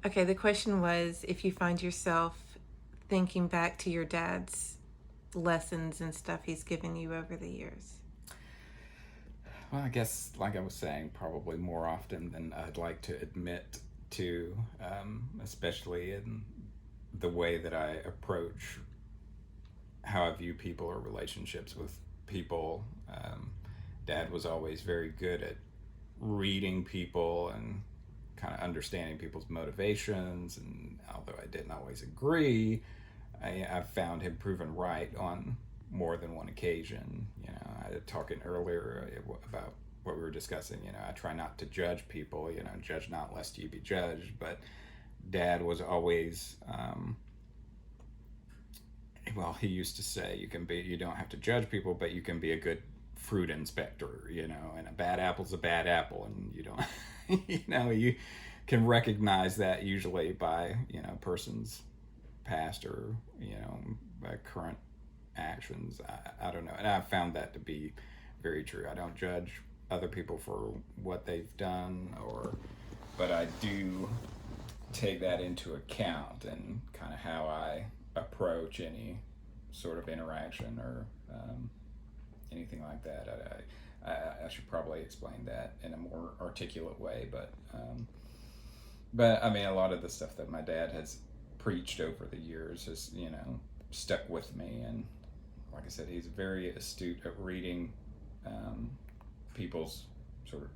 Okay, the question was if you find yourself thinking back to your dad's lessons and stuff he's given you over the years. Well, I guess, like I was saying, probably more often than I'd like to admit to, especially in the way that I approach how I view people or relationships with people. Dad was always very good at reading people and kind of understanding people's motivations. And although I didn't always agree, I've found him proven right on more than one occasion. I was talking earlier about what we were discussing. I try not to judge people. Judge not lest you be judged. But Dad was always, well, he used to say, you don't have to judge people, but you can be a good fruit inspector. And a bad apple's a bad apple, and you don't, you can recognize that usually by a person's past or by current actions. I don't know, and I've found that to be very true. I don't judge other people for what they've done, but I do take that into account and kind of how I approach any sort of interaction or anything like that. I should probably explain that in a more articulate way, but I mean, a lot of the stuff that my dad has preached over the years has stuck with me, and like I said, he's very astute at reading people's sort of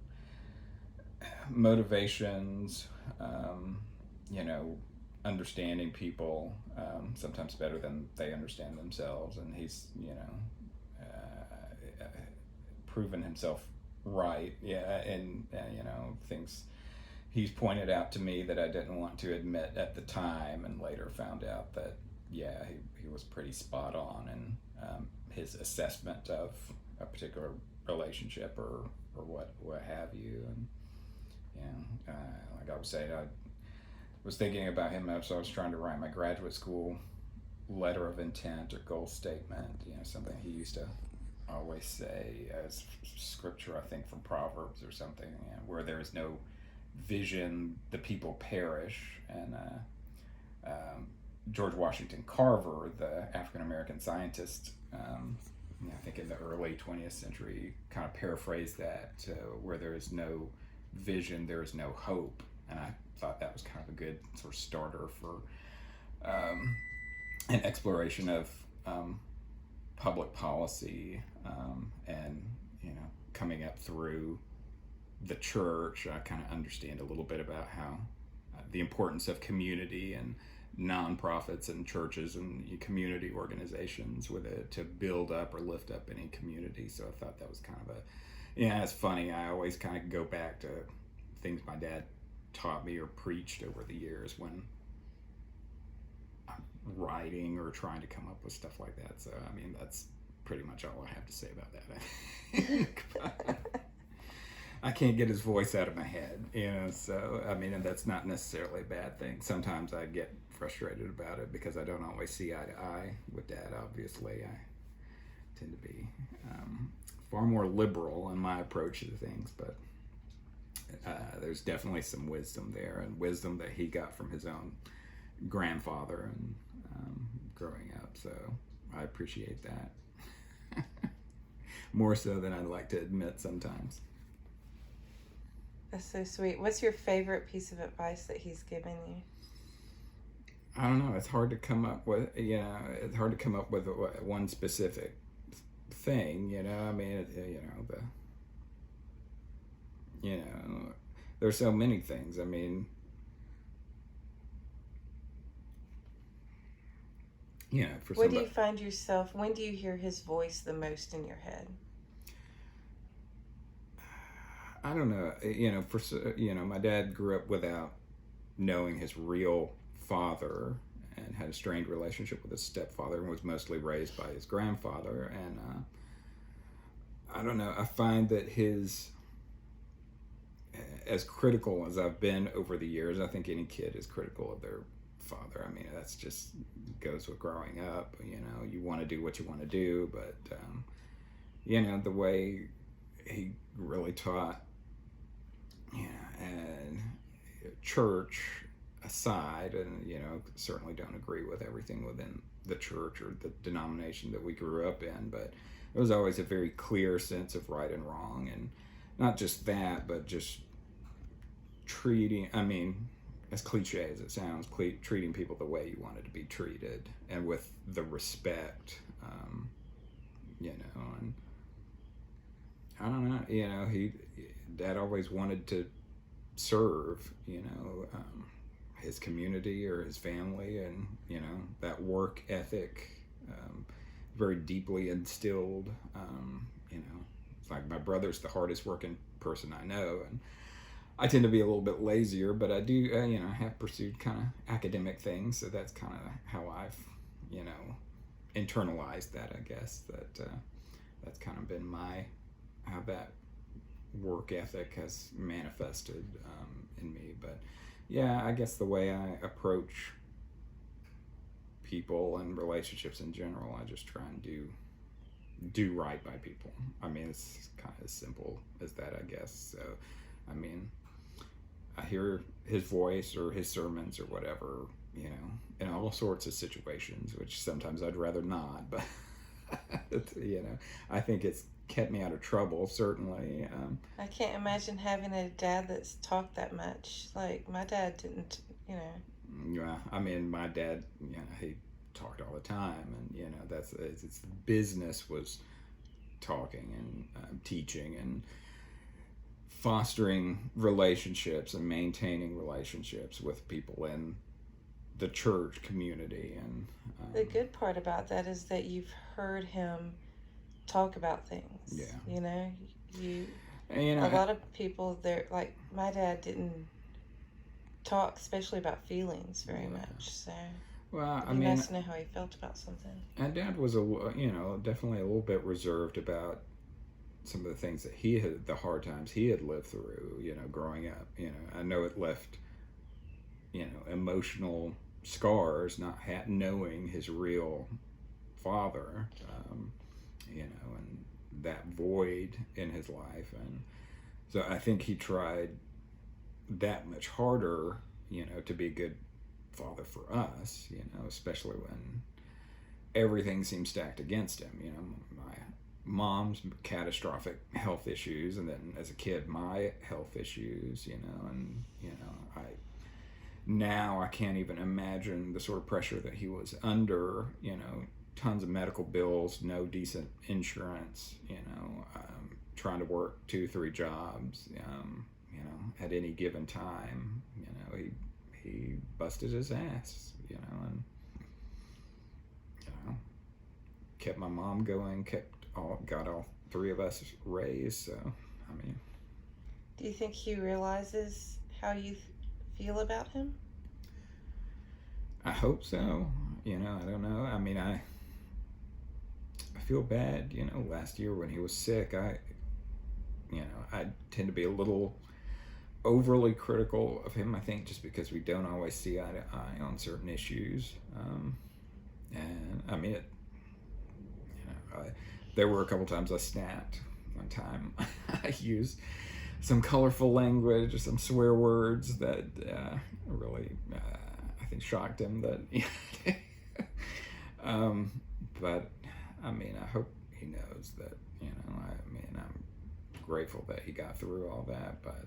motivations, you know, understanding people sometimes better than they understand themselves, and he's proven himself right, yeah, and things he's pointed out to me that I didn't want to admit at the time, and later found out that yeah, he was pretty spot on in his assessment of a particular relationship or what have you, and like I was saying, I was thinking about him as I was trying to write my graduate school letter of intent or goal statement. Something he used to always say as scripture, I think from Proverbs or something, where there is no vision, the people perish. And George Washington Carver, the African American scientist, I think in the early 20th century, kind of paraphrased that where there is no vision, there is no hope. And I thought that was kind of a good sort of starter for an exploration of public policy, and coming up through the church. I kind of understand a little bit about how the importance of community and nonprofits and churches and community organizations with it to build up or lift up any community. So I thought that was kind of it's funny. I always kind of go back to things my dad taught me or preached over the years when I'm writing or trying to come up with stuff like that. So I mean, that's pretty much all I have to say about that. I can't get his voice out of my head, so I mean, and that's not necessarily a bad thing. Sometimes I get frustrated about it because I don't always see eye to eye with Dad. Obviously, I tend to be far more liberal in my approach to things, but there's definitely some wisdom there, and wisdom that he got from his own grandfather and growing up. So I appreciate that more so than I'd like to admit sometimes. That's so sweet. What's your favorite piece of advice that he's given you? I don't know. It's hard to come up with. It's hard to come up with one specific thing. I mean, there's so many things. I mean, for What do you somebody, find yourself, when do you hear his voice the most in your head? I don't know. My dad grew up without knowing his real father and had a strained relationship with his stepfather and was mostly raised by his grandfather. And I don't know. I find that as critical as I've been over the years, I think any kid is critical of their father. I mean, that's just goes with growing up. You want to do what you want to do, but the way he really taught, and church, aside, and certainly don't agree with everything within the church or the denomination that we grew up in, but there was always a very clear sense of right and wrong, and not just that, but just treating, I mean, as cliche as it sounds, treating people the way you wanted to be treated, and with the respect, and I don't know, Dad always wanted to serve, his community or his family, and, that work ethic, very deeply instilled, it's like my brother's the hardest working person I know, and I tend to be a little bit lazier, but I do, have pursued kind of academic things, so that's kind of how I've, internalized that, I guess, that's kind of been how that work ethic has manifested in me. But yeah, I guess the way I approach people and relationships in general, I just try and do right by people. I mean, it's kind of as simple as that, I guess. So, I mean, I hear his voice or his sermons or whatever, in all sorts of situations, which sometimes I'd rather not, but, I think it's kept me out of trouble, certainly. I can't imagine having a dad that's talked that much. Like, my dad didn't, Yeah, I mean, my dad, he talked all the time, and, it's business was talking and teaching and fostering relationships and maintaining relationships with people in the church community. And the good part about that is that you've heard him talk about things. Yeah. A lot of people, they're like, my dad didn't talk, especially about feelings, very much. So, well, it'd be nice to know how he felt about something. And Dad was definitely a little bit reserved about some of the things that the hard times he had lived through, growing up. I know it left, emotional scars, not knowing his real father, and that void in his life. And so I think he tried that much harder, to be a good father for us, especially when everything seemed stacked against him. My mom's catastrophic health issues, and then as a kid, my health issues, and, I can't even imagine the sort of pressure that he was under, tons of medical bills, no decent insurance, trying to work 2-3 jobs, at any given time, he busted his ass, and, kept my mom going, got all 3 of us raised. So, I mean, do you think he realizes how you feel about him? I hope so. I don't know. I mean, I feel bad. Last year when he was sick, I tend to be a little overly critical of him, I think, just because we don't always see eye to eye on certain issues. And I mean, there were a couple times I snapped. One time I used some colorful language or some swear words that really, I think, shocked him. But I mean, I hope he knows that, I'm grateful that he got through all that, but,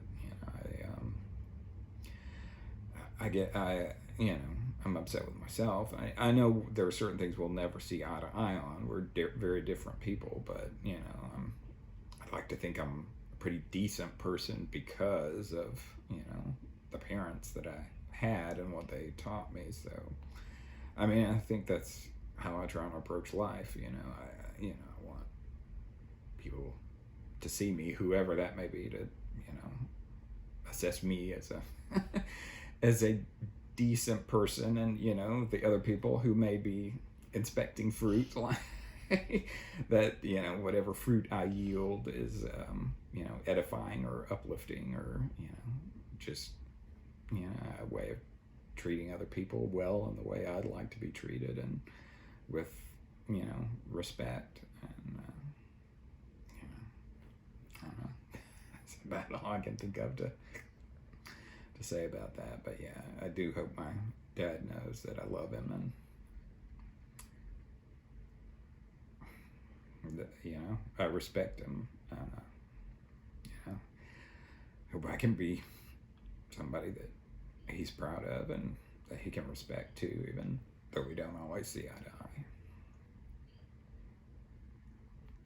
I'm upset with myself. I know there are certain things we'll never see eye to eye on. We're very different people, but, I'd like to think I'm a pretty decent person because of, the parents that I had and what they taught me. So, I mean, I think that's how I try and approach life. I want people to see me, whoever that may be, to, assess me as a as a decent person, and the other people who may be inspecting fruit, like that, whatever fruit I yield is edifying or uplifting, or just a way of treating other people well in the way I'd like to be treated, and with respect. And I don't know. That's about all I can think of to to say about that. But yeah, I do hope my dad knows that I love him, and that, I respect him. Hope I can be somebody that he's proud of and that he can respect too, even though we don't always see eye to eye.